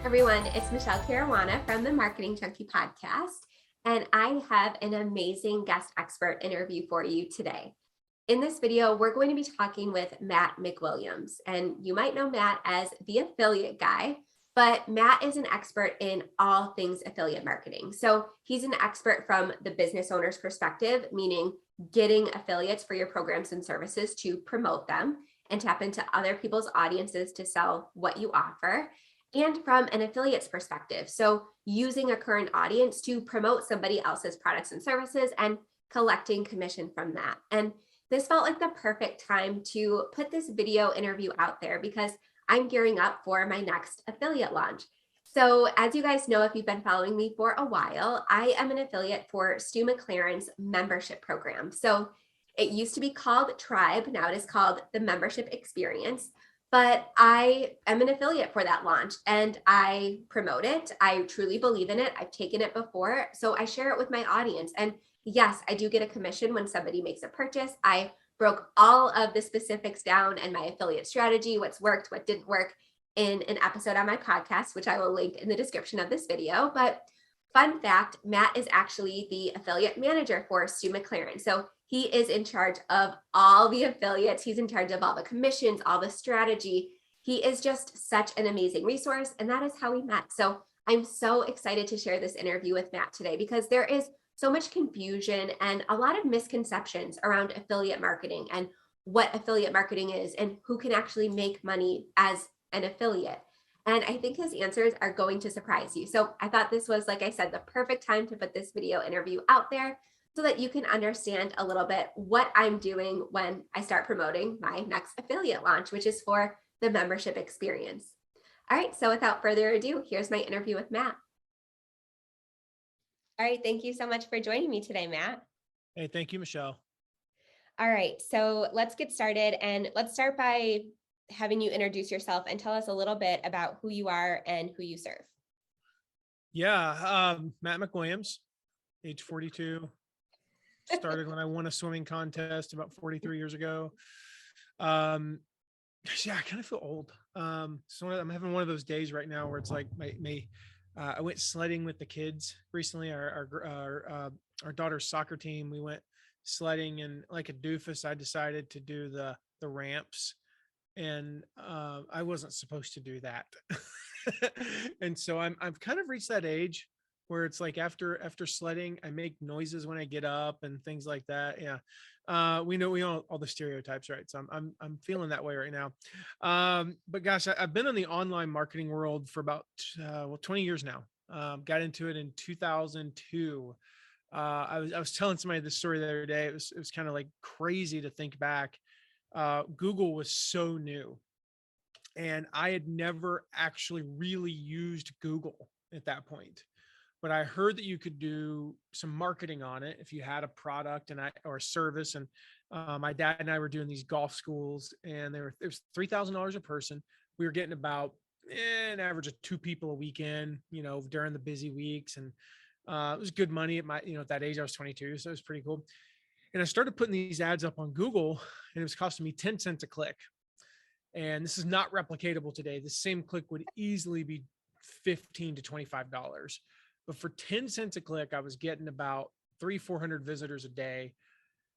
Everyone, it's Michele Caruana from the Marketing Junkie podcast, and I have an amazing guest expert interview for you today. In this video, we're going to be talking with Matt McWilliams, and you might know Matt as the affiliate guy, but Matt is an expert in all things affiliate marketing. So he's an expert from the business owner's perspective, meaning getting affiliates for your programs and services to promote them and tap into other people's audiences to sell what you offer. And from an affiliate's perspective, so using a current audience to promote somebody else's products and services and collecting commission from that. And this felt like the perfect time to put this video interview out there because I'm gearing up for my next affiliate launch. So as you guys know, if you've been following me for a while, I am an affiliate for Stu McLaren's membership program. So it used to be called Tribe. Now it is called the Membership Experience. But I am an affiliate for that launch and I promote it. I truly believe in it. I've taken it before. So I share it with my audience. And yes, I do get a commission when somebody makes a purchase. I broke all of the specifics down and my affiliate strategy, what's worked, what didn't work in an episode on my podcast, which I will link in the description of this video. But fun fact, Matt is actually the affiliate manager for Stu McLaren. So he is in charge of all the affiliates. He's in charge of all the commissions, all the strategy. He is just such an amazing resource. And that is how we met. So I'm so excited to share this interview with Matt today because there is so much confusion and a lot of misconceptions around affiliate marketing and what affiliate marketing is and who can actually make money as an affiliate. And I think his answers are going to surprise you. So I thought this was, like I said, the perfect time to put this video interview out there so that you can understand a little bit what I'm doing when I start promoting my next affiliate launch, which is for the membership experience. All right, so without further ado, here's my interview with Matt. All right, thank you so much for joining me today, Matt. Hey, thank you, Michele. All right, so let's get started and let's start by having you introduce yourself and tell us a little bit about who you are and who you serve. Yeah, Matt McWilliams, age 42. Started when I won a swimming contest about 43 years ago. Yeah, I kind of feel old. So I'm having one of those days right now where it's like I went sledding with the kids recently. Our daughter's soccer team. We went sledding, and like a doofus, I decided to do the ramps, and I wasn't supposed to do that. And so I've kind of reached that age where it's like after sledding, I make noises when I get up and things like that. Yeah. We know all the stereotypes, right? So I'm feeling that way right now. But gosh, I've been in the online marketing world for about 20 years now. Got into it in 2002. I was telling somebody this story the other day. It was kind of like crazy to think back. Google was so new, and I had never actually really used Google at that point. But I heard that you could do some marketing on it if you had a product or a service. And my dad and I were doing these golf schools, and it was $3,000 a person. We were getting about an average of 2 people a weekend, during the busy weeks, and it was good money at that age. I was 22, so it was pretty cool. And I started putting these ads up on Google, and it was costing me 10 cents a click. And this is not replicatable today. The same click would easily be $15 to $25. But for 10 cents a click, I was getting about 400 visitors a day.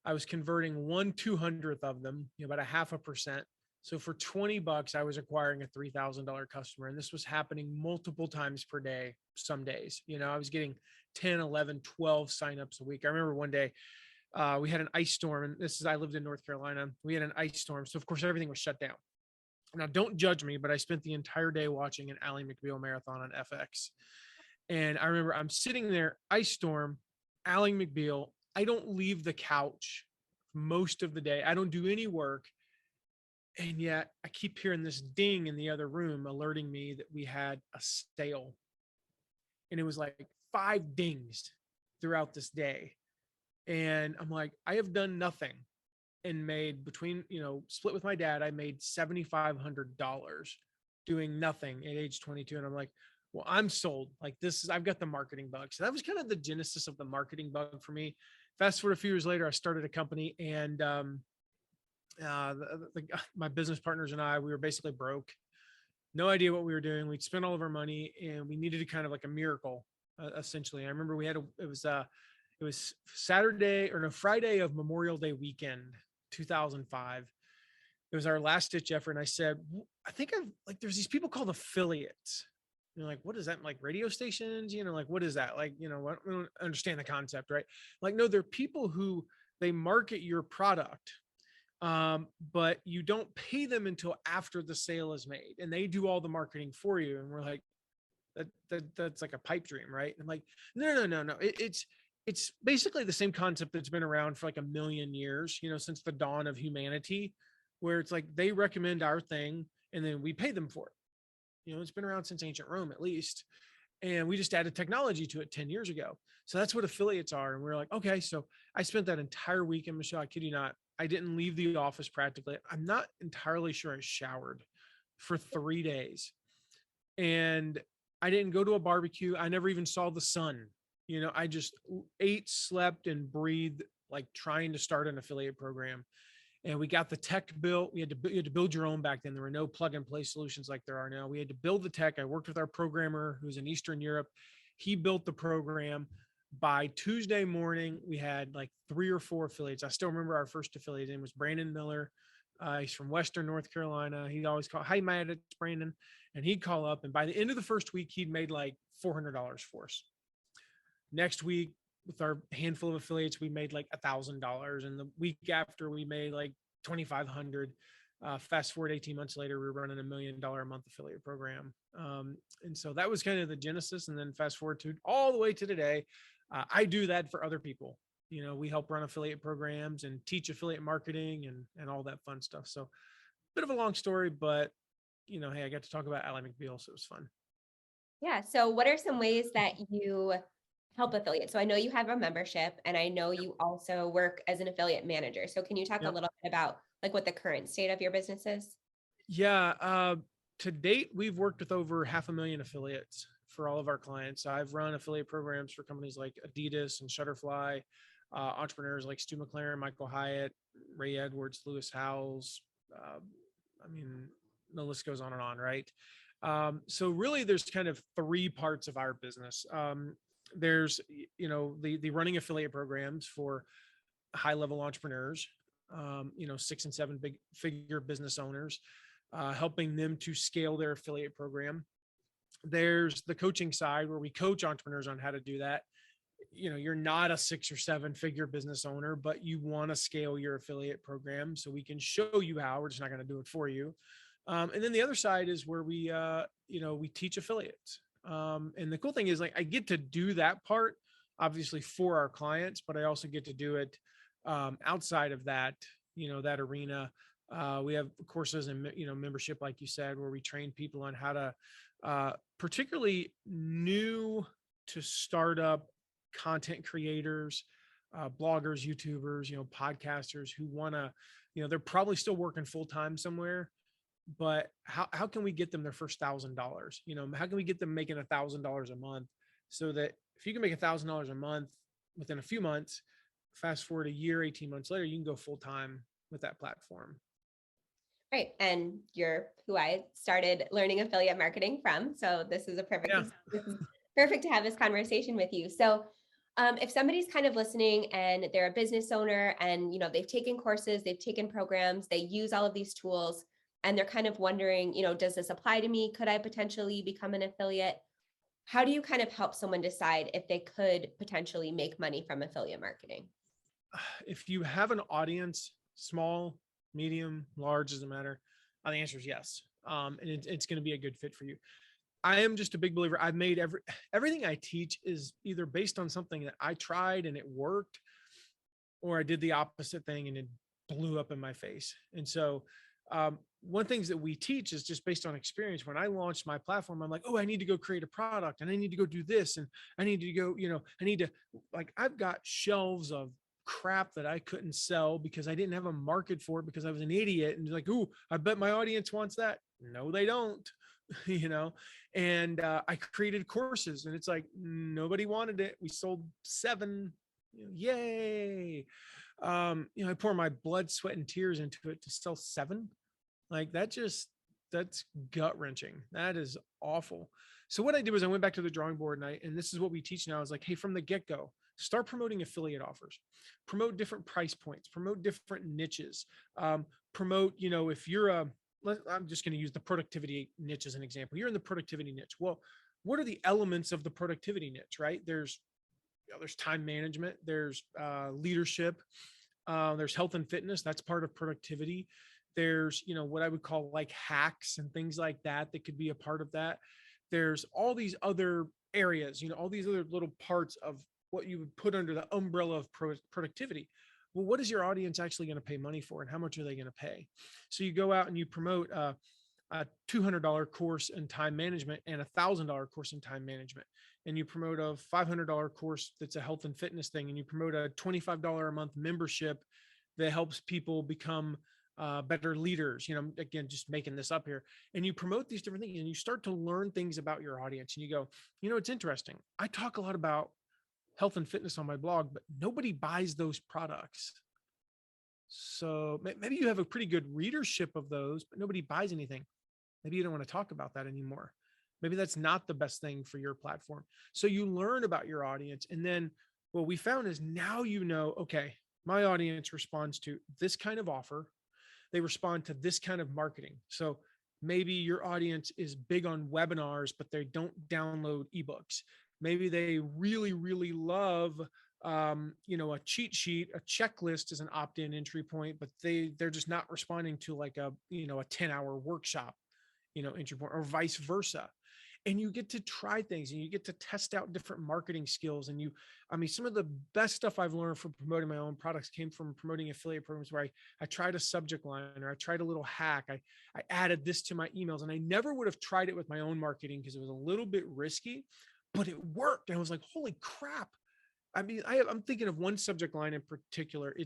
I was converting 1/200th of them, about 0.5%. So for $20, I was acquiring a $3,000 customer. And this was happening multiple times per day, some days. I was getting 10, 11, 12 signups a week. I remember one day we had an ice storm, and I lived in North Carolina. We had an ice storm. So of course, everything was shut down. Now, don't judge me, but I spent the entire day watching an Ally McBeal marathon on FX. And I remember I'm sitting there, ice storm, Ally McBeal. I don't leave the couch most of the day. I don't do any work. And yet I keep hearing this ding in the other room alerting me that we had a sale. And it was like 5 dings throughout this day. And I'm like, I have done nothing and made split with my dad, I made $7,500 doing nothing at age 22. And I'm like, well, I'm sold. Like I've got the marketing bug. So that was kind of the genesis of the marketing bug for me. Fast forward a few years later, I started a company, and my business partners and I, we were basically broke. no idea what we were doing. We'd spent all of our money and we needed a kind of like a miracle, essentially. I remember it was Saturday or no, Friday of Memorial Day weekend, 2005. It was our last ditch effort. And I said, I think I've like, there's these people called affiliates. You're like, what is that? Like radio stations, like, what is that? Like, I don't understand the concept, right? Like, no, they're people who they market your product, but you don't pay them until after the sale is made and they do all the marketing for you. And we're like, that's like a pipe dream, right? And I'm like, no. It's basically the same concept that's been around for like a million years, since the dawn of humanity, where it's like they recommend our thing and then we pay them for it. It's been around since ancient Rome, at least. And we just added technology to it 10 years ago. So that's what affiliates are. And we're like, okay, so I spent that entire weekend, Michele, I kid you not, I didn't leave the office practically. I'm not entirely sure I showered for 3 days. And I didn't go to a barbecue. I never even saw the sun. I just ate, slept, and breathed like trying to start an affiliate program. And we got the tech built. You had to build your own back then. There were no plug and play solutions like there are now. We had to build the tech. I worked with our programmer who's in Eastern Europe. He built the program. By Tuesday morning, we had like 3 or 4 affiliates. I still remember our first affiliate. His name was Brandon Miller. He's from Western North Carolina. He'd always call, "Hi, Matt, it's Brandon." And he'd call up. And by the end of the first week, he'd made like $400 for us. Next week, with our handful of affiliates, we made like $1,000. And the week after, we made like 2,500. Fast forward 18 months later, we were running $1 million a month affiliate program. And so that was kind of the genesis. And then fast forward to all the way to today. I do that for other people. We help run affiliate programs and teach affiliate marketing and all that fun stuff. So bit of a long story, but hey, I got to talk about Ally McBeal, so it was fun. Yeah. So what are some ways that you help affiliates? So I know you have a membership and I know you also work as an affiliate manager. So can you talk a little bit about like what the current state of your business is? Yeah. To date, we've worked with over 500,000 affiliates for all of our clients. I've run affiliate programs for companies like Adidas and Shutterfly, entrepreneurs like Stu McLaren, Michael Hyatt, Ray Edwards, Lewis Howes. I mean, the list goes on and on, right? So really there's kind of 3 parts of our business. There's, the running affiliate programs for high level entrepreneurs, 6 and 7 big figure business owners, helping them to scale their affiliate program. There's the coaching side where we coach entrepreneurs on how to do that. You're not a 6 or 7 figure business owner, but you want to scale your affiliate program. So we can show you how. We're just not going to do it for you. And then the other side is where we teach affiliates. And the cool thing is, like, I get to do that part obviously for our clients, but I also get to do it outside of that, that arena. We have courses and, membership, like you said, where we train people on how to, particularly new to startup content creators, bloggers, YouTubers, podcasters who want to, they're probably still working full time somewhere, but how can we get them their first $1,000? How can we get them making $1,000 a month so that if you can make $1,000 a month within a few months, fast forward a year, 18 months later, you can go full time with that platform. Right. And you're who I started learning affiliate marketing from. So this is this is perfect to have this conversation with you. So if somebody's kind of listening and they're a business owner and, they've taken courses, they've taken programs, they use all of these tools and they're kind of wondering, does this apply to me? Could I potentially become an affiliate? How do you kind of help someone decide if they could potentially make money from affiliate marketing? If you have an audience, small, medium, large, doesn't matter. The answer is yes. And it's going to be a good fit for you. I am just a big believer. I've made everything I teach is either based on something that I tried and it worked, or I did the opposite thing and it blew up in my face. And so, one things that we teach is just based on experience. When I launched my platform, I'm like, oh, I need to go create a product and I need to go do this. And I need to go, I've got shelves of crap that I couldn't sell because I didn't have a market for it because I was an idiot. And like, ooh, I bet my audience wants that. No, they don't, and I created courses and it's like, nobody wanted it. We sold 7, yay. I pour my blood, sweat, and tears into it to sell 7. Like that that's gut wrenching. That is awful. So what I did was I went back to the drawing board and this is what we teach now is like, hey, from the get go, start promoting affiliate offers, promote different price points, promote different niches, promote, if you're I'm just going to use the productivity niche as an example. You're in the productivity niche. Well, what are the elements of the productivity niche, right? There's time management, there's leadership, there's health and fitness. That's part of productivity. There's, what I would call like hacks and things like that that could be a part of that. There's all these other areas, all these other little parts of what you would put under the umbrella of productivity. Well, what is your audience actually going to pay money for, and how much are they going to pay? So you go out and you promote a $200 course in time management and a $1,000 course in time management, and you promote a $500 course that's a health and fitness thing, and you promote a $25 a month membership that helps people become better leaders. Again, just making this up here, and you promote these different things, and you start to learn things about your audience, and you go, it's interesting. I talk a lot about health and fitness on my blog, but nobody buys those products. So maybe you have a pretty good readership of those, but nobody buys anything. Maybe you don't want to talk about that anymore. Maybe that's not the best thing for your platform. So you learn about your audience. And then what we found is now, okay, my audience responds to this kind of offer. They respond to this kind of marketing. So maybe your audience is big on webinars, but they don't download ebooks. Maybe they really, really love, a cheat sheet, a checklist as an opt-in entry point, but they're just not responding to like a 10-hour workshop, entry point, or vice versa. And you get to try things and you get to test out different marketing skills. And some of the best stuff I've learned from promoting my own products came from promoting affiliate programs where I tried a subject line, or I tried a little hack. I added this to my emails, and I never would have tried it with my own marketing because it was a little bit risky, but it worked. And I was like, holy crap. I'm thinking of one subject line in particular.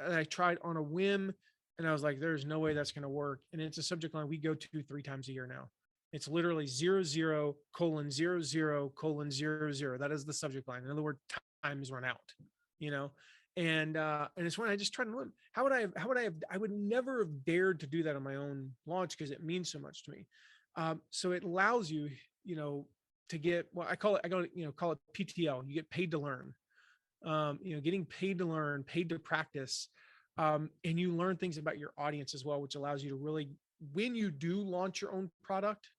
I tried on a whim, and I was like, there's no way that's going to work. And it's a subject line we go to 3 times a year now. It's literally 00:00:00. That is the subject line. In other words, time is run out, and it's when I just tried to learn. I would never have dared to do that on my own launch because it means so much to me. So it allows you, to get, well, I call it PTL. You get paid to learn, getting paid to learn, paid to practice. And you learn things about your audience as well, which allows you to really, when you do launch your own product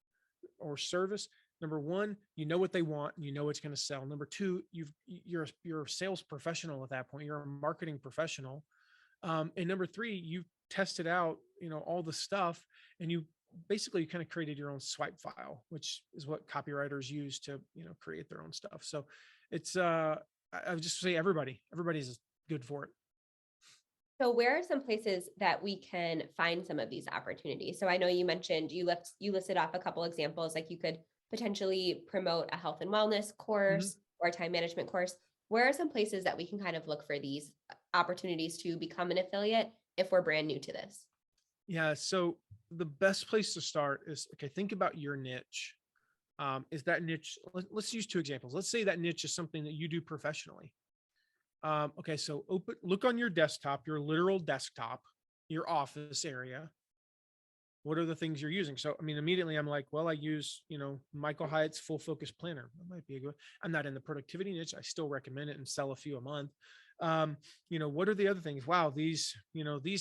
or service, number one, you know what they want and it's going to sell. Number two, you're a sales professional at that point. You're a marketing professional. And number three, you've tested out, all the stuff, and you basically kind of created your own swipe file, which is what copywriters use to, create their own stuff. So it's, I would just say everybody's good for it. So where are some places that we can find some of these opportunities? So I know you mentioned you listed off a couple examples, like you could potentially promote a health and wellness course or a time management course. Where are some places that we can kind of look for these opportunities to become an affiliate if we're brand new to this? Yeah. So the best place to start is, okay, think about your niche. Is that niche? Let's use 2 examples. Let's say that niche is something that you do professionally. Okay, so look on your desktop, your literal desktop, your office area. What are the things you're using? So, immediately I'm like, well, I use, Michael Hyatt's Full Focus Planner. That might be a good. I'm not in the productivity niche. I still recommend it and sell a few a month. What are the other things? Wow, these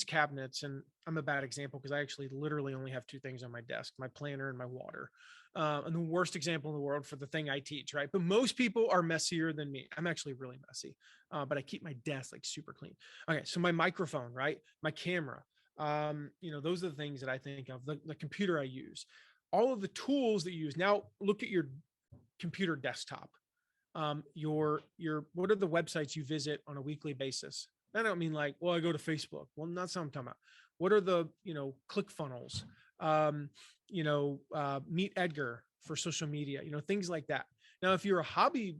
cabinets, and I'm a bad example because I actually literally only have 2 things on my desk, my planner and my water. And the worst example in the world for the thing I teach, right? But most people are messier than me. I'm actually really messy, but I keep my desk like super clean. Okay, so my microphone, right? My camera, those are the things that I think of. The computer I use, all of the tools that you use. Now look at your computer desktop. What are the websites you visit on a weekly basis? I don't mean like, well, I go to Facebook. Well, that's what I'm talking about. What are the, click funnels? Meet Edgar for social media, things like that. Now, if you're a hobby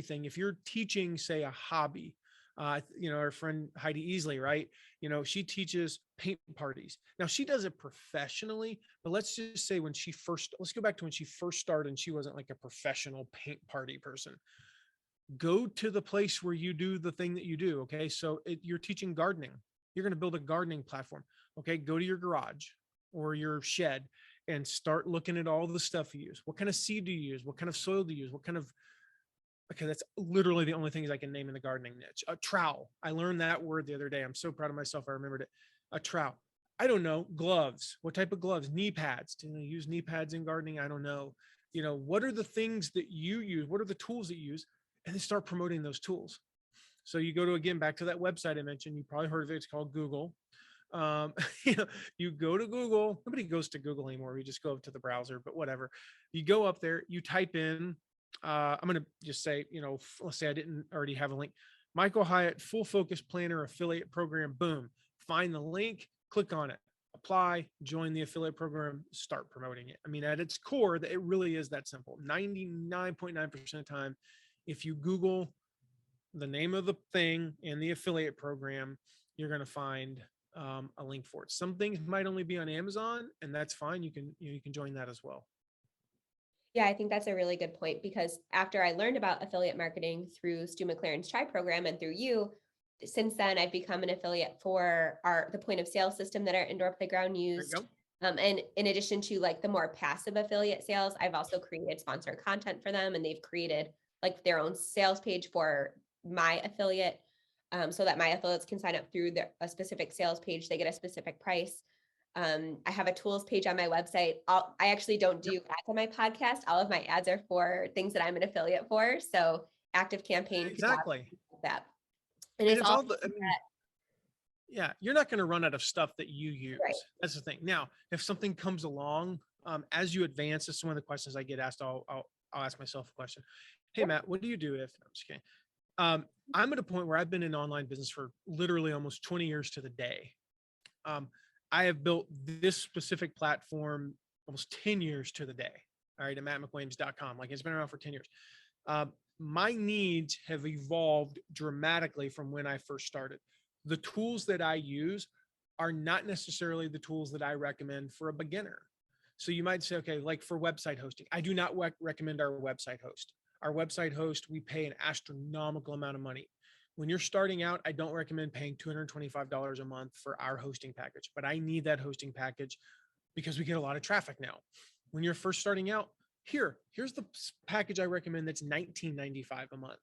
thing, if you're teaching, say, a hobby, our friend Heidi Easley, right? She teaches paint parties. Now she does it professionally, but let's just say let's go back to when she first started and she wasn't like a professional paint party person. Go to the place where you do the thing that you do. Okay. So you're teaching gardening. You're going to build a gardening platform. Okay. Go to your garage. or your shed and start looking at all the stuff you use. What kind of seed do you use? What kind of soil do you use? What kind of, okay, that's literally the only things I can name in the gardening niche. A trowel. I learned that word the other day. I'm so proud of myself. I remembered it. A trowel. I don't know. Gloves. What type of gloves? Knee pads. Do you use knee pads in gardening? I don't know. What are the things that you use? What are the tools that you use? And then start promoting those tools. So you go to, again, back to that website I mentioned. You probably heard of it. It's called Google. Um, you go to Google. Nobody goes to Google anymore. We just go up to the browser, but whatever. You go up there, you type in, I'm going to just say, let's say I didn't already have a link. Michael Hyatt, full focus planner affiliate program. Boom. Find the link, click on it, apply, join the affiliate program, start promoting it. I mean, at its core, it really is that simple. 99.9% of the time, if you Google the name of the thing and the affiliate program, you're going to find a link for it. Some things might only be on Amazon, and that's fine. You can join that as well. Yeah, I think that's a really good point, because after I learned about affiliate marketing through Stu McLaren's Try program and through you, since then I've become an affiliate for the point of sale system that our indoor playground used. And in addition to like the more passive affiliate sales, I've also created sponsored content for them, and they've created like their own sales page for my affiliate, so that my affiliates can sign up through a specific sales page. They get a specific price. I have a tools page on my website. I actually don't do ads on my podcast. All of my ads are for things that I'm an affiliate for. So Active Campaign, Exactly. like that. And it's all yeah, you're not going to run out of stuff that you use. Right. That's the thing. Now, if something comes along, as you advance, this is one of the questions I get asked. I'll ask myself a question. Hey, Matt, what do you do if, I'm just kidding. I'm at a point where I've been in online business for literally almost 20 years to the day. I have built this specific platform almost 10 years to the day. All right. At mattmcwilliams.com. Like, it's been around for 10 years. My needs have evolved dramatically from when I first started. The tools that I use are not necessarily the tools that I recommend for a beginner. So you might say, okay, like for website hosting, I do not recommend our website host. Our website host, we pay an astronomical amount of money. When you're starting out, I don't recommend paying $225 a month for our hosting package, but I need that hosting package because we get a lot of traffic now. When you're first starting out, here's the package I recommend that's $19.95 a month.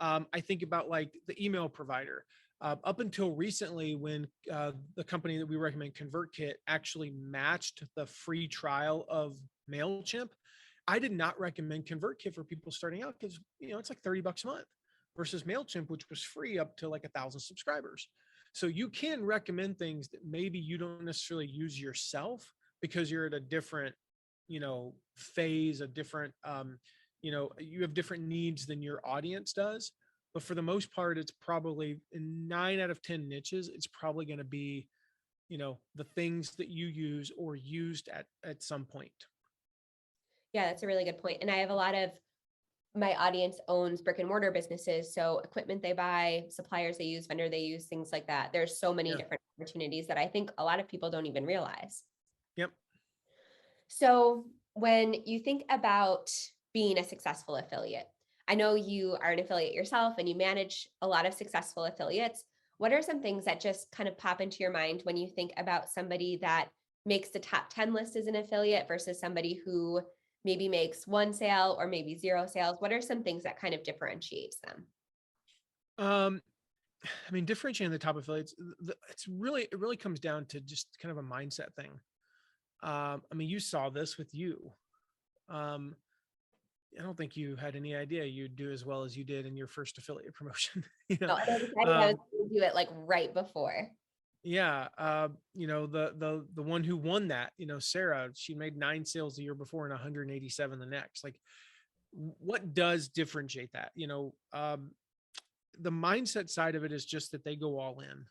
I think about like the email provider. Up until recently, when the company that we recommend, ConvertKit, actually matched the free trial of MailChimp, I did not recommend ConvertKit for people starting out because it's like $30 a month versus MailChimp, which was free up to like 1,000 subscribers. So you can recommend things that maybe you don't necessarily use yourself because you're at a different, phase, a different, you have different needs than your audience does. But for the most part, it's probably in 9 out of 10 niches, it's probably going to be, the things that you use or used at some point. Yeah, that's a really good point. And I have a lot of my audience owns brick and mortar businesses. So equipment they buy, suppliers they use, vendor they use, things like that. There's so many different opportunities that I think a lot of people don't even realize. Yep. So when you think about being a successful affiliate, I know you are an affiliate yourself and you manage a lot of successful affiliates. What are some things that just kind of pop into your mind when you think about somebody that makes the top 10 list as an affiliate versus somebody who maybe makes one sale or maybe 0 sales? What are some things that kind of differentiates them? Differentiating the top affiliates, it really comes down to just kind of a mindset thing. You saw this with you. I don't think you had any idea you'd do as well as you did in your first affiliate promotion. No, I decided I was going to do it like right before. Yeah. The one who won that, Sarah, she made 9 sales the year before and 187 the next. Like, what does differentiate that? The mindset side of it is just that they go all in.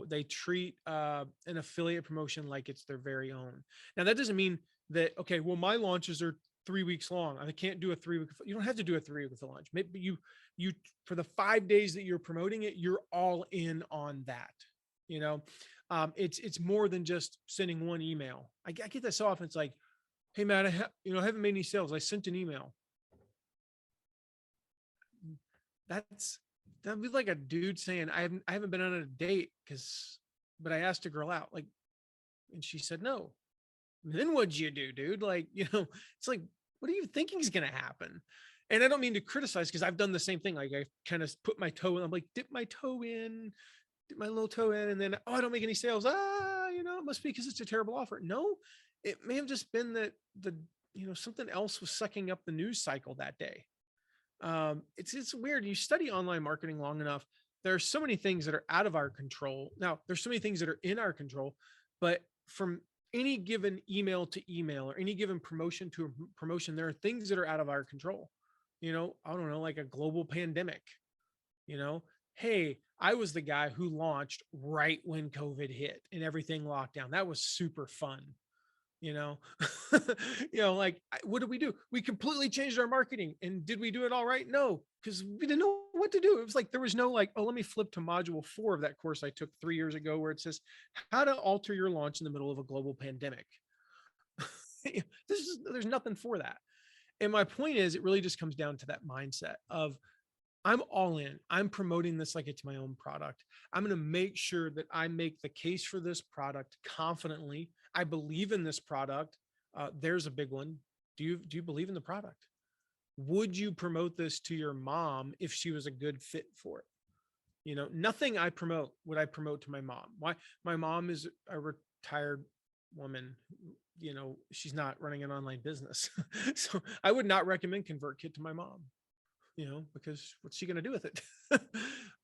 They treat an affiliate promotion like it's their very own. Now, that doesn't mean that, okay, well, my launches are 3 weeks long. I can't do a 3-week. You don't have to do a 3-week launch. Maybe you for the 5 days that you're promoting it, you're all in on that. It's more than just sending one email. I get that so often. It's like, hey, Matt, I haven't made any sales. I sent an email. That'd be like a dude saying, I haven't been on a date but I asked a girl out. Like, And she said, no. Then what'd you do, dude? Like, it's like, what are you thinking is going to happen? And I don't mean to criticize, because I've done the same thing. Like, I kind of put my toe in, I'm like, dip my little toe in, and then, oh, I don't make any sales. It must be because it's a terrible offer. No, it may have just been that something else was sucking up the news cycle that day. It's weird. You study online marketing long enough, there are so many things that are out of our control. Now, there's so many things that are in our control, but from any given email to email, or any given promotion to promotion, there are things that are out of our control. I don't know, like a global pandemic. Hey, I was the guy who launched right when COVID hit and everything locked down. That was super fun. you know like, what did we do? We completely changed our marketing. And did we do it all right? No, because we didn't know what to do. It was like, there was no like, oh, let me flip to module 4 of that course I took 3 years ago, where it says how to alter your launch in the middle of a global pandemic. There's nothing for that. And my point is, it really just comes down to that mindset of, I'm all in. I'm promoting this like it's my own product. I'm going to make sure that I make the case for this product confidently. I believe in this product. There's a big one. Do you believe in the product? Would you promote this to your mom if she was a good fit for it? Nothing I promote would I promote to my mom. Why? My mom is a retired woman. She's not running an online business. So I would not recommend ConvertKit to my mom. Because what's she going to do with it?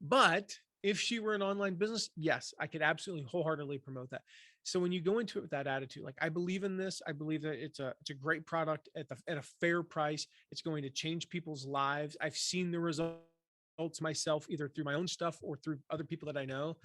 But if she were an online business, yes, I could absolutely wholeheartedly promote that. So when you go into it with that attitude, like, I believe in this, I believe that it's a great product at a fair price. It's going to change people's lives. I've seen the results myself, either through my own stuff or through other people that I know.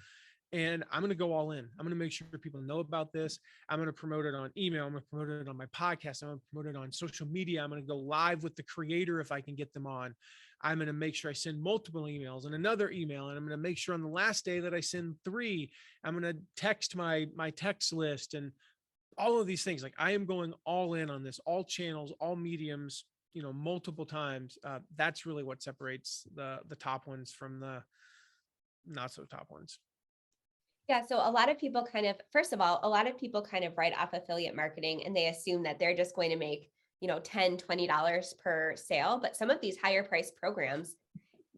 And I'm going to go all in. I'm going to make sure people know about this. I'm going to promote it on email. I'm going to promote it on my podcast. I'm going to promote it on social media. I'm going to go live with the creator if I can get them on. I'm going to make sure I send multiple emails and another email. And I'm going to make sure on the last day that I send 3, I'm going to text my text list and all of these things. Like, I am going all in on this, all channels, all mediums, multiple times. That's really what separates the top ones from the not so top ones. Yeah. So a lot of people first of all, a lot of people kind of write off affiliate marketing, and they assume that they're just going to make, $10, $20 per sale. But some of these higher priced programs,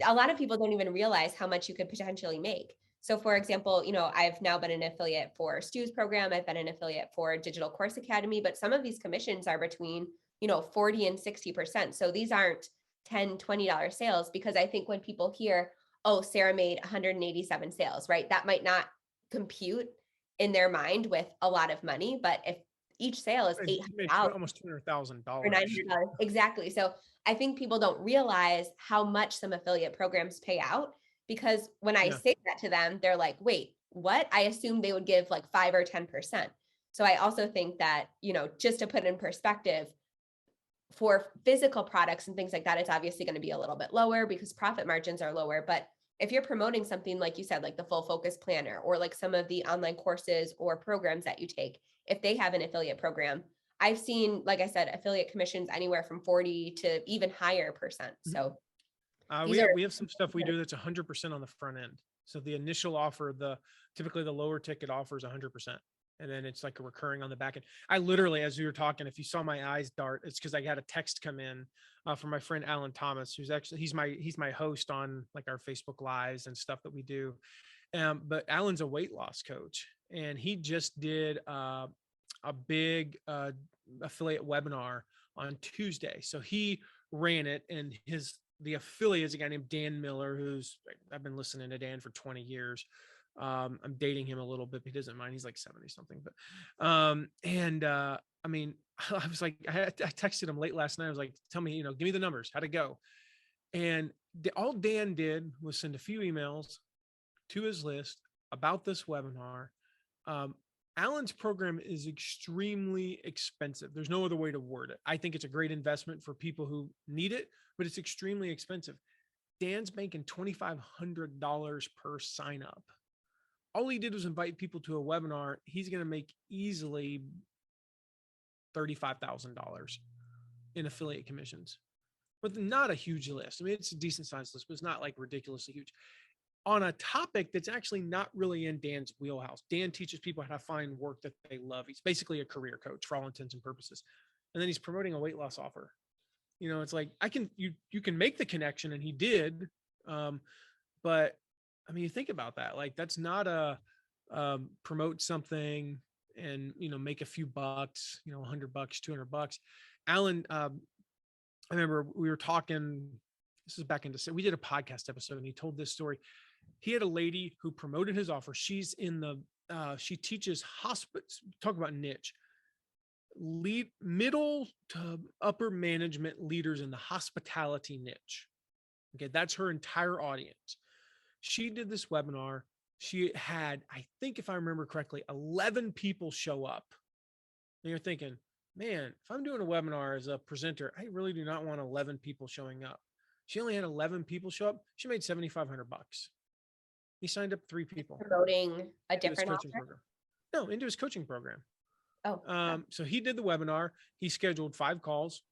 a lot of people don't even realize how much you could potentially make. So for example, I've now been an affiliate for Stu's program. I've been an affiliate for Digital Course Academy, but some of these commissions are between, 40 and 60%. So these aren't $10, $20 sales, because I think when people hear, oh, Sarah made 187 sales, right? That might not compute in their mind with a lot of money, but if each sale is $800, almost $200,000 or $900, exactly. So I think people don't realize how much some affiliate programs pay out, because when I say that to them, they're like, wait, what? I assumed they would give like 5 or 10%. So I also think that, just to put it in perspective, for physical products and things like that, it's obviously going to be a little bit lower because profit margins are lower. But if you're promoting something, like you said, like the Full Focus Planner, or like some of the online courses or programs that you take, if they have an affiliate program, I've seen, like I said, affiliate commissions anywhere from 40 to even higher percent. So we have some stuff we do that's 100% on the front end. So the initial offer, typically the lower ticket offer is 100%. And then it's like a recurring on the back end. I literally, as we were talking, if you saw my eyes dart, it's because I had a text come in from my friend Alan Thomas, who's actually, he's my host on like our Facebook lives and stuff that we do. But Alan's a weight loss coach, and he just did a big affiliate webinar on Tuesday. So he ran it, and the affiliate is a guy named Dan Miller, I've been listening to Dan for 20 years. I'm dating him a little bit. He doesn't mind. He's like 70 something, but, I mean, I was like, I texted him late last night. I was like, tell me, give me the numbers, how'd it go? And all Dan did was send a few emails to his list about this webinar. Alan's program is extremely expensive. There's no other way to word it. I think it's a great investment for people who need it, but it's extremely expensive. Dan's making $2,500 per sign up. All he did was invite people to a webinar. He's going to make easily $35,000 in affiliate commissions, but not a huge list. I mean, it's a decent sized list, but it's not like ridiculously huge. on a topic that's actually not really in Dan's wheelhouse. Dan teaches people how to find work that they love. He's basically a career coach for all intents and purposes. And then he's promoting a weight loss offer. It's like, you can make the connection, and he did. But I mean, you think about that, like, that's not a, promote something and, make a few bucks, $100, $200. Alan, I remember we were talking, this is back in December, we did a podcast episode, and he told this story. He had a lady who promoted his offer. She's in the, she teaches hospitals, talk about niche, middle to upper management leaders in the hospitality niche. Okay. That's her entire audience. She did this webinar. She had, I think if I remember correctly, 11 people show up. And you're thinking, man, if I'm doing a webinar as a presenter, I really do not want 11 people showing up. She only had 11 people show up. She made $7,500. He signed up 3 people. Promoting a different coaching offer? program. No, into his coaching program. Oh, So he did the webinar. He scheduled 5 calls,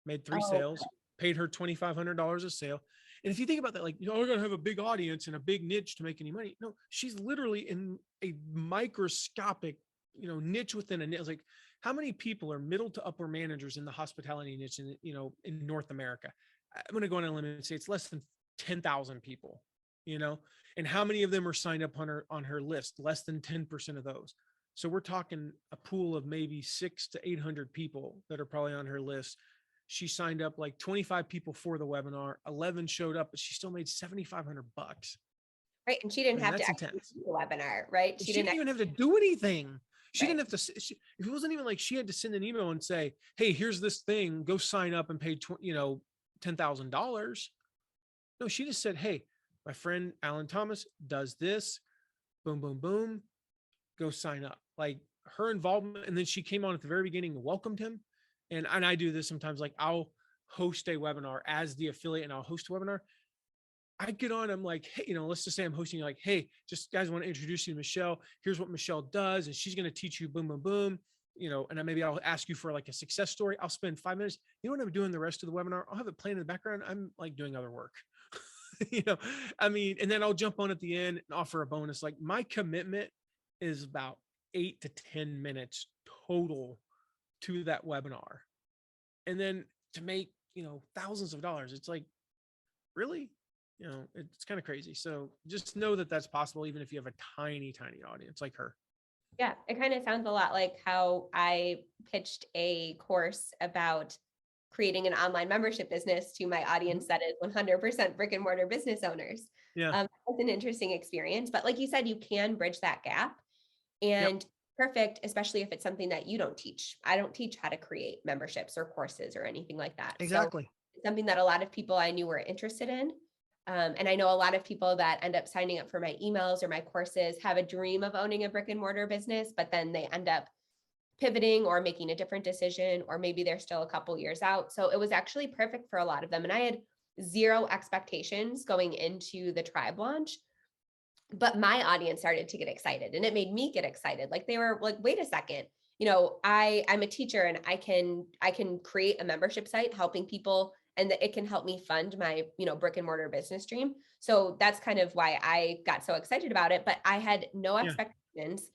made 3 Oh, sales, paid her $2,500 a sale. And if you think about that, like, we're going to have a big audience and a big niche to make any money. No, she's literally in a microscopic, niche within a niche. Like, how many people are middle to upper managers in the hospitality niche in, in North America? I'm going to go on a limb and say it's less than 10,000 people, and how many of them are signed up on her list? Less than 10% of those. So we're talking a pool of maybe 600 to 800 people that are probably on her list. She signed up like 25 people for the webinar. 11 showed up, but she still made $7,500. right. And she didn't have to That's actually intense. do the webinar, right? She didn't even have to do anything. She Right. didn't have to. It wasn't even like she had to send an email and say, "Hey, here's this thing. Go sign up and pay $10,000." No, she just said, "Hey, my friend Alan Thomas does this. Boom, boom, boom. Go sign up." Like, her involvement, and then she came on at the very beginning and welcomed him. And I do this sometimes. Like, I'll host a webinar as the affiliate, and I'll host a webinar. I get on, I'm like, hey, let's just say I'm hosting, like, hey, just guys, want to introduce you to Michele. Here's what Michele does, and she's going to teach you boom, boom, boom. And then maybe I'll ask you for like a success story. I'll spend 5 minutes. You know what I'm doing the rest of the webinar? I'll have it playing in the background. I'm like doing other work. I mean, and then I'll jump on at the end and offer a bonus. Like, my commitment is about 8 to 10 minutes total to that webinar. And then to make, thousands of dollars, it's like, really? It's kind of crazy. So just know that that's possible, even if you have a tiny, tiny audience like her. Yeah, it kind of sounds a lot like how I pitched a course about creating an online membership business to my audience that is 100% brick and mortar business owners. Yeah. It's an interesting experience, but like you said, you can bridge that gap, and Yep. perfect, especially if it's something that you don't teach. I don't teach how to create memberships or courses or anything like that. Exactly. So it's something that a lot of people I knew were interested in. And I know a lot of people that end up signing up for my emails or my courses have a dream of owning a brick and mortar business, but then they end up pivoting or making a different decision, or maybe they're still a couple years out. So it was actually perfect for a lot of them. And I had zero expectations going into the tribe launch, but my audience started to get excited, and it made me get excited. Like, they were like, wait a second, I'm a teacher, and I can create a membership site helping people, and that it can help me fund my, brick and mortar business dream. So that's kind of why I got so excited about it, but I had no Yeah. expectations.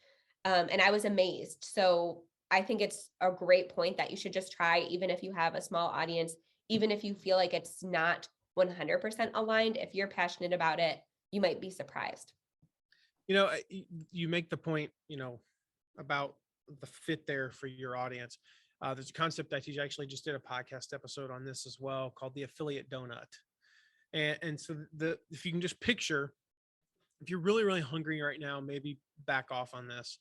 And I was amazed. So I think it's a great point that you should just try, even if you have a small audience, even if you feel like it's not 100% aligned. If you're passionate about it, you might be surprised. You make the point, about the fit there for your audience. There's a concept I teach. I actually just did a podcast episode on this as well, called the affiliate donut. And so if you can just picture, if you're really, really hungry right now, maybe back off on this.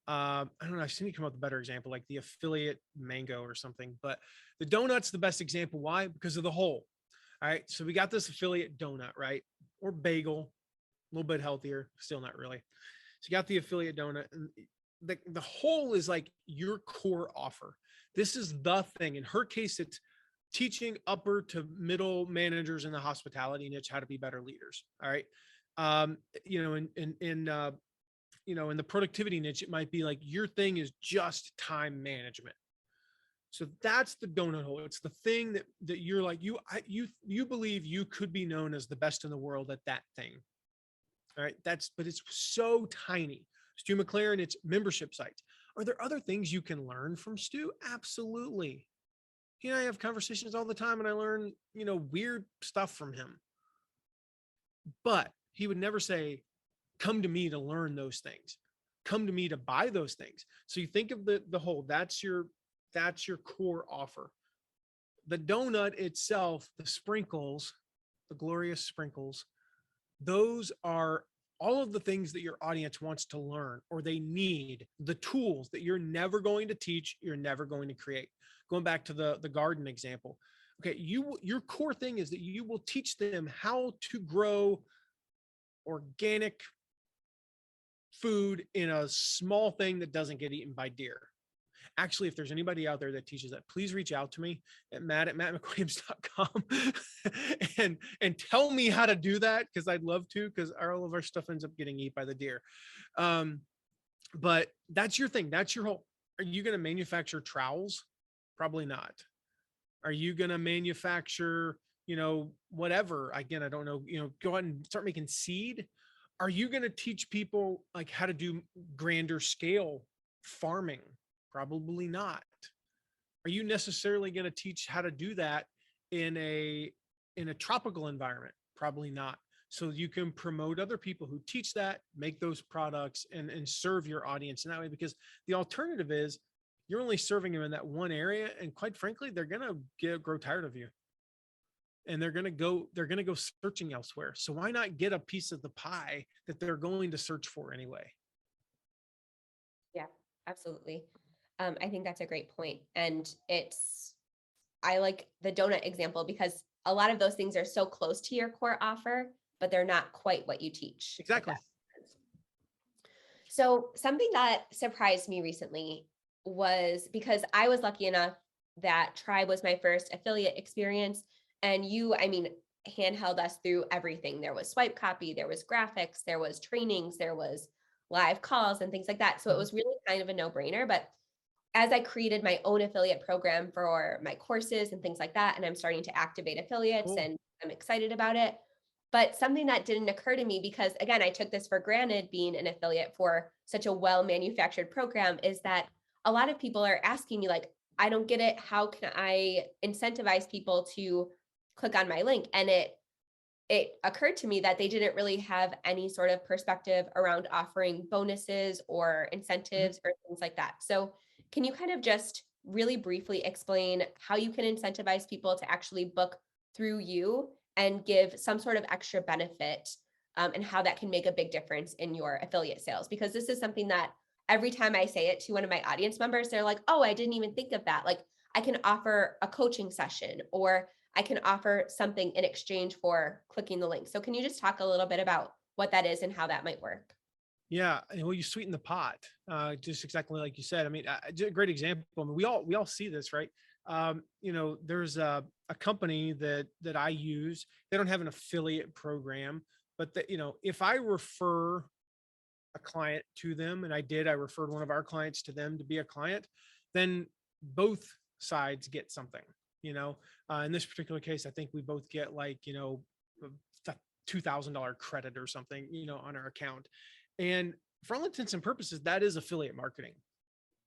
I don't know. I've seen you come up with a better example, like the affiliate mango or something, but the donut's the best example. Why? Because of the hole. All right. So we got this affiliate donut, right? Or bagel, a little bit healthier, still not really. So you got the affiliate donut, and the whole is like your core offer. This is the thing. In her case, it's teaching upper to middle managers in the hospitality niche how to be better leaders. All right. In the productivity niche, it might be like your thing is just time management. So that's the donut hole. It's the thing that you're like, you believe you could be known as the best in the world at that thing. All right. But it's so tiny. Stu McLaren, it's membership sites. Are there other things you can learn from Stu? Absolutely. I have conversations all the time and I learn, weird stuff from him. But he would never say, come to me to learn those things. Come to me to buy those things. So you think of the whole, that's your core offer. The donut itself, the sprinkles, the glorious sprinkles, those are all of the things that your audience wants to learn or they need, the tools that you're never going to teach, you're never going to create. Going back to the garden example. Okay, your core thing is that you will teach them how to grow organic food in a small thing that doesn't get eaten by deer. Actually, if there's anybody out there that teaches that, please reach out to me at matt@mattmcwilliams.com and tell me how to do that, because I'd love to, because all of our stuff ends up getting eaten by the deer. But that's your thing. That's your whole. Are you going to manufacture trowels? Probably not. Are you going to manufacture, whatever? Again, I don't know, go out and start making seed. Are you going to teach people like how to do grander scale farming? Probably not. Are you necessarily going to teach how to do that in a tropical environment? Probably not. So you can promote other people who teach that, make those products, and serve your audience in that way, because the alternative is you're only serving them in that one area. And quite frankly, they're going to grow tired of you. And they're going to go searching elsewhere. So why not get a piece of the pie that they're going to search for anyway? Yeah, absolutely. I think that's a great point. And I like the donut example because a lot of those things are so close to your core offer, but they're not quite what you teach. Exactly. So something that surprised me recently was, because I was lucky enough that Tribe was my first affiliate experience. And handheld us through everything. There was swipe copy, there was graphics, there was trainings, there was live calls and things like that. So it was really kind of a no-brainer. But as I created my own affiliate program for my courses and things like that, and I'm starting to activate affiliates, and I'm excited about it. But something that didn't occur to me, because again, I took this for granted being an affiliate for such a well-manufactured program, is that a lot of people are asking me like, I don't get it. How can I incentivize people to click on my link? And it occurred to me that they didn't really have any sort of perspective around offering bonuses or incentives or things like that. So can you kind of just really briefly explain how you can incentivize people to actually book through you and give some sort of extra benefit, and how that can make a big difference in your affiliate sales? Because this is something that every time I say it to one of my audience members, they're like, oh, I didn't even think of that. Like, I can offer a coaching session, or I can offer something in exchange for clicking the link. So can you just talk a little bit about what that is and how that might work? Yeah, well, you sweeten the pot, just exactly like you said. I mean, a great example. I mean, we all see this, right? There's a company that I use. They don't have an affiliate program, but if I refer a client to them, and I referred one of our clients to them to be a client, then both sides get something. In this particular case, I think we both get like, a $2,000 credit or something, on our account. And for all intents and purposes, that is affiliate marketing.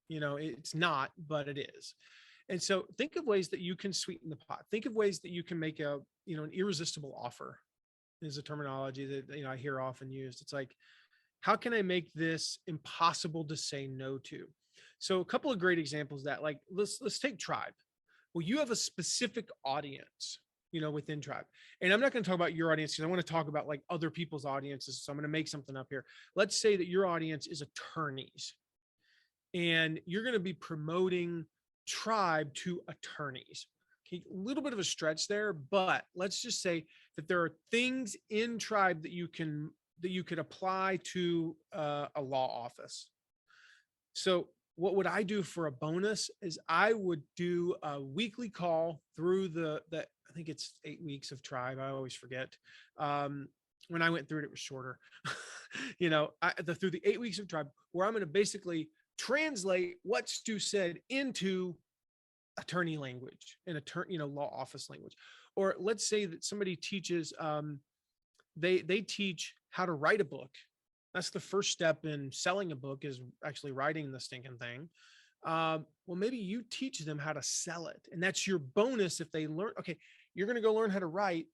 It's not, but it is. And so think of ways that you can sweeten the pot. Think of ways that you can make an irresistible offer is a terminology that, I hear often used. It's like, how can I make this impossible to say no to? So a couple of great examples of that, like let's take Tribe. Well, you have a specific audience, within Tribe. And I'm not going to talk about your audience because I want to talk about like other people's audiences. So I'm going to make something up here. Let's say that your audience is attorneys and you're going to be promoting Tribe to attorneys. Okay, a little bit of a stretch there, but let's just say that there are things in Tribe that you could apply to a law office. So what would I do for a bonus is I would do a weekly call through the I think it's 8 weeks of Tribe. I always forget. When I went through it, it was shorter. Through the 8 weeks of Tribe, where I'm going to basically translate what Stu said into attorney language and law office language. Or let's say that somebody teaches They teach how to write a book. That's the first step in selling a book, is actually writing the stinking thing. Well, maybe you teach them how to sell it. And that's your bonus. If they learn, okay, you're going to go learn how to write.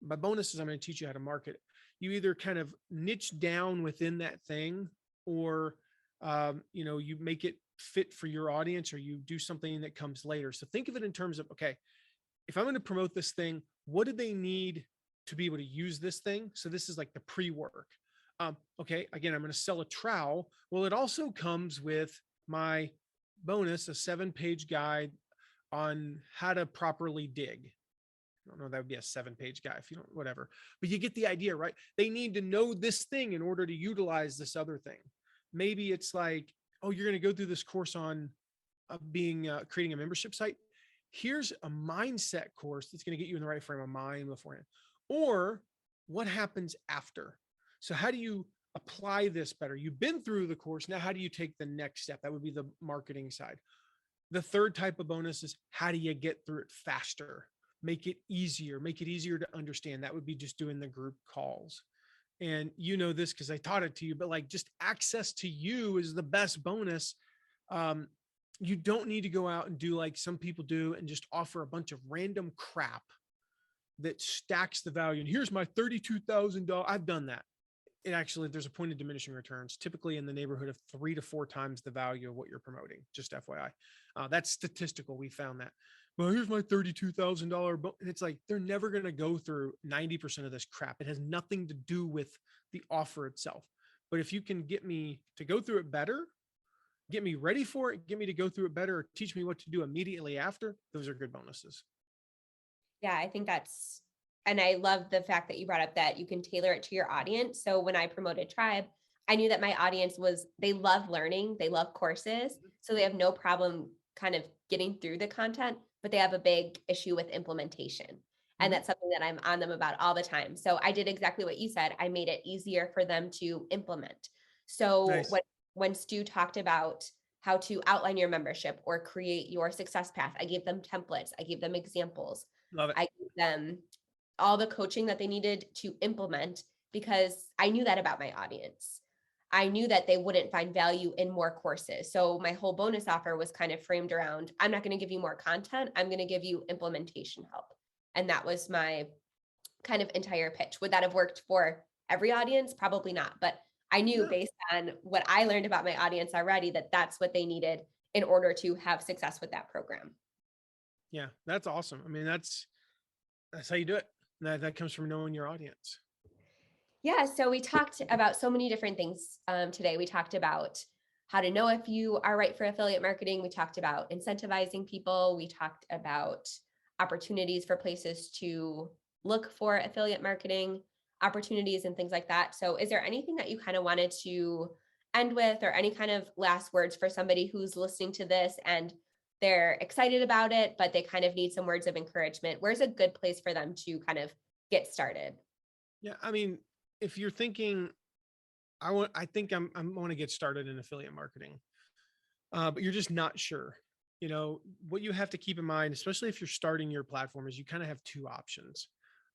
My bonus is I'm going to teach you how to market it. You either kind of niche down within that thing, or, you make it fit for your audience, or you do something that comes later. So think of it in terms of, okay, if I'm going to promote this thing, what do they need to be able to use this thing? So this is like the pre-work. Okay, again, I'm going to sell a trowel. Well, it also comes with my bonus, a 7-page guide on how to properly dig. I don't know, that would be a 7-page guide if you don't, whatever, but you get the idea, right? They need to know this thing in order to utilize this other thing. Maybe it's like, oh, you're going to go through this course on creating a membership site. Here's a mindset course that's going to get you in the right frame of mind beforehand. Or what happens after? So how do you apply this better? You've been through the course. Now, how do you take the next step? That would be the marketing side. The third type of bonus is, how do you get through it faster? Make it easier to understand. That would be just doing the group calls. And you know this because I taught it to you, but like, just access to you is the best bonus. You don't need to go out and do like some people do and just offer a bunch of random crap that stacks the value. And here's my $32,000. I've done that. It actually, there's a point of diminishing returns, typically in the neighborhood of 3 to 4 times the value of what you're promoting. Just FYI. That's statistical. We found that. Well, here's my $32,000. And it's like, they're never going to go through 90% of this crap. It has nothing to do with the offer itself. But if you can get me to go through it better, get me ready for it, get me to go through it better, or teach me what to do immediately after, those are good bonuses. Yeah, I think and I love the fact that you brought up that you can tailor it to your audience. So when I promoted Tribe, I knew that my audience they love learning, they love courses. So they have no problem kind of getting through the content, but they have a big issue with implementation. And that's something that I'm on them about all the time. So I did exactly what you said. I made it easier for them to implement. So Nice. when Stu talked about how to outline your membership or create your success path, I gave them templates, I gave them examples. Love it. I gave them all the coaching that they needed to implement, because I knew that about my audience. I knew that they wouldn't find value in more courses. So my whole bonus offer was kind of framed around, I'm not going to give you more content. I'm going to give you implementation help. And that was my kind of entire pitch. Would that have worked for every audience? Probably not. But I knew based on what I learned about my audience already, that that's what they needed in order to have success with that program. Yeah, that's awesome. I mean, that's how you do it. That comes from knowing your audience. Yeah, so we talked about so many different things today. We talked about how to know if you are right for affiliate marketing. We talked about incentivizing people. We talked about opportunities for places to look for affiliate marketing opportunities and things like that. So is there anything that you kind of wanted to end with, or any kind of last words for somebody who's listening to this and they're excited about it, but they kind of need some words of encouragement? Where's a good place for them to kind of get started? Yeah, I mean, if you're thinking, I want to get started in affiliate marketing, but you're just not sure. What you have to keep in mind, especially if you're starting your platform, is you kind of have 2 options.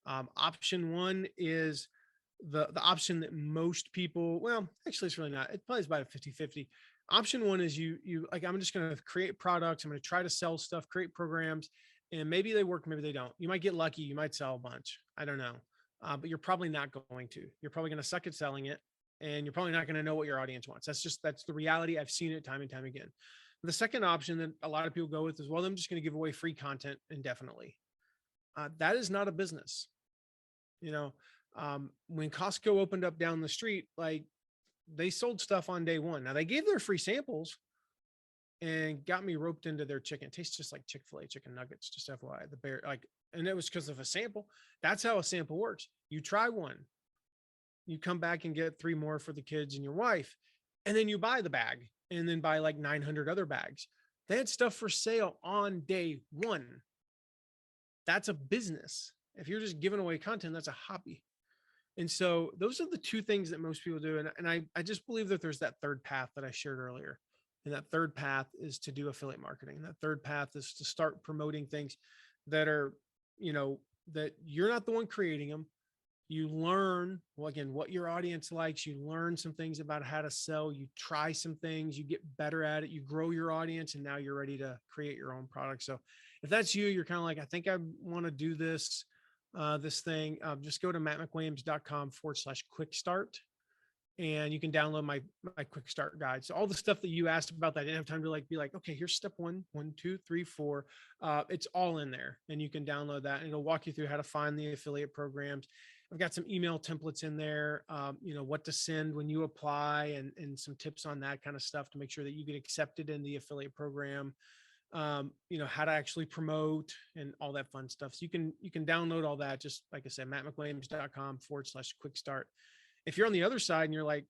Option 1 is the option that most people, well, actually it's really not. It probably is about a 50-50. Option 1 is you like, I'm just going to create products. I'm going to try to sell stuff, create programs, and maybe they work, maybe they don't. You might get lucky. You might sell a bunch. I don't know. But you're probably not going to. You're probably going to suck at selling it, and you're probably not going to know what your audience wants. That's the reality. I've seen it time and time again. The second option that a lot of people go with is, well, I'm just going to give away free content indefinitely. That is not a business. When Costco opened up down the street, like, they sold stuff on day 1. Now, they gave their free samples and got me roped into their chicken. It tastes just like Chick-fil-A chicken nuggets, just FYI. And it was because of a sample. That's how a sample works. You try one, you come back and get 3 more for the kids and your wife, and then you buy the bag, and then buy like 900 other bags. They had stuff for sale on day 1. That's a business. If you're just giving away content, that's a hobby. And so those are the 2 things that most people do. And I just believe that there's that third path that I shared earlier. And that third path is to do affiliate marketing. That third path is to start promoting things that are, that you're not the one creating them. You learn, well, again, what your audience likes. You learn some things about how to sell. You try some things, you get better at it, you grow your audience, and now you're ready to create your own product. So if that's you, you're kind of like, I think I want to do this, this thing, just go to mattmcwilliams.com/quick start. And you can download my quick start guide. So all the stuff that you asked about that I didn't have time to be like, okay, here's step 1, 2, 3, 4. It's all in there, and you can download that, and it'll walk you through how to find the affiliate programs. I've got some email templates in there, what to send when you apply, and some tips on that kind of stuff to make sure that you get accepted in the affiliate program. How to actually promote and all that fun stuff. So you can download all that, just like I said, mattmcwilliams.com/quick start. If you're on the other side and you're like,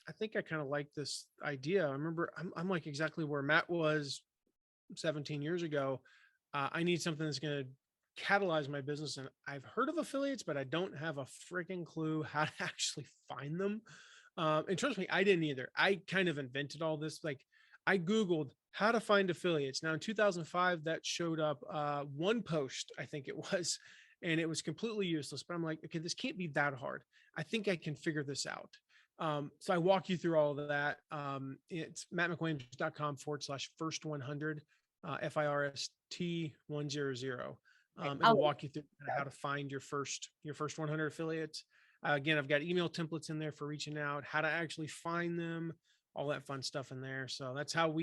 I think I kind of like this idea. I remember I'm like exactly where Matt was 17 years ago. I need something that's going to catalyze my business. And I've heard of affiliates, but I don't have a freaking clue how to actually find them. And trust me, I didn't either. I kind of invented all this. Like, I Googled how to find affiliates. Now in 2005, that showed up one post, I think it was, and it was completely useless. But I'm like, okay, this can't be that hard. I think I can figure this out. So I walk you through all of that. It's mattmcwilliams.com/first100, FIRST100. It'll walk you through how to find your first 100 affiliates. Again, I've got email templates in there for reaching out, how to actually find them, all that fun stuff in there. So that's how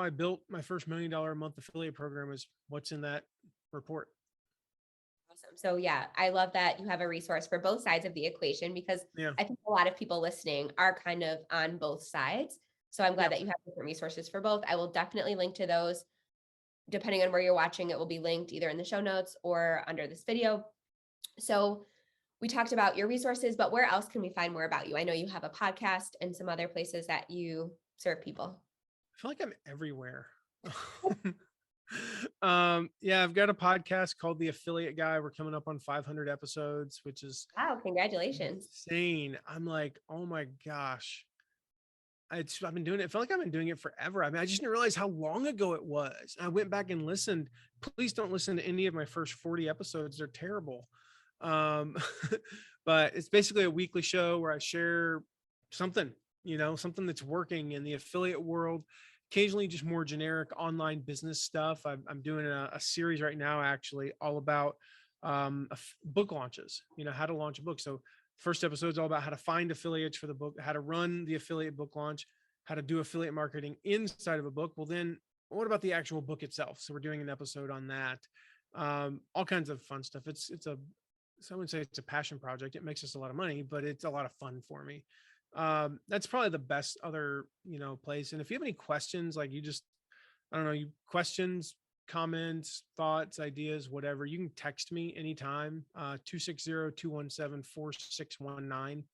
I built my first $1 million a month affiliate program, is what's in that report. Awesome. So yeah, I love that you have a resource for both sides of the equation, because I think a lot of people listening are kind of on both sides. So I'm glad that you have different resources for both. I will definitely link to those. Depending on where you're watching, it will be linked either in the show notes or under this video. So we talked about your resources, but where else can we find more about you? I know you have a podcast and some other places that you serve people. I feel like I'm everywhere. I've got a podcast called The Affiliate Guy. We're coming up on 500 episodes, which is wow, congratulations. Insane. I'm like, oh my gosh. I've been doing it. I feel like I've been doing it forever. I mean, I just didn't realize how long ago it was. I went back and listened. Please don't listen to any of my first 40 episodes. They're terrible. But it's basically a weekly show where I share something, something that's working in the affiliate world. Occasionally just more generic online business stuff. I'm doing a series right now, actually, all about book launches, how to launch a book. So first episode is all about how to find affiliates for the book, how to run the affiliate book launch, how to do affiliate marketing inside of a book. Well, then what about the actual book itself? So we're doing an episode on that. All kinds of fun stuff. I wouldn't say it's a passion project. It makes us a lot of money, but it's a lot of fun for me. That's probably the best other, place. And if you have any questions, like questions, comments, thoughts, ideas, whatever, you can text me anytime, 260-217-4619.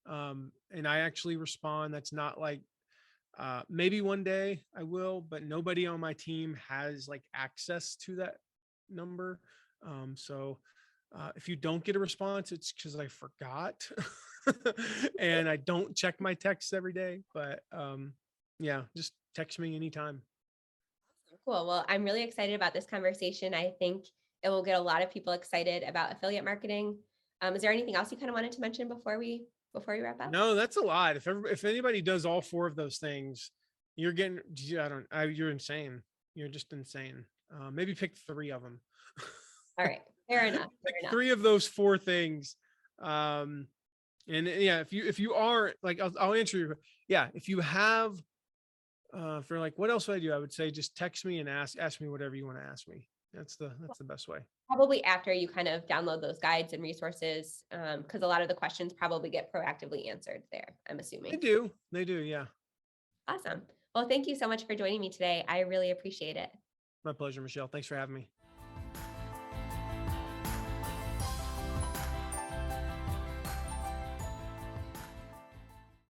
And I actually respond. That's not like, maybe one day I will, but nobody on my team has like access to that number. So if you don't get a response, it's because I forgot and I don't check my texts every day. But just text me anytime. Cool. Well, I'm really excited about this conversation. I think it will get a lot of people excited about affiliate marketing. Is there anything else you kind of wanted to mention before we wrap up? No, that's a lot. If anybody does all 4 of those things, you're you're insane. You're just insane. Maybe pick 3 of them. All right. Fair enough. 3 of those 4 things. If you are like, I'll answer your, if you have, for like, what else would I do? I would say, just text me and ask me whatever you want to ask me. That's the best way. Probably after you kind of download those guides and resources, because a lot of the questions probably get proactively answered there, I'm assuming. They do. Yeah. Awesome. Well, thank you so much for joining me today. I really appreciate it. My pleasure, Michelle. Thanks for having me.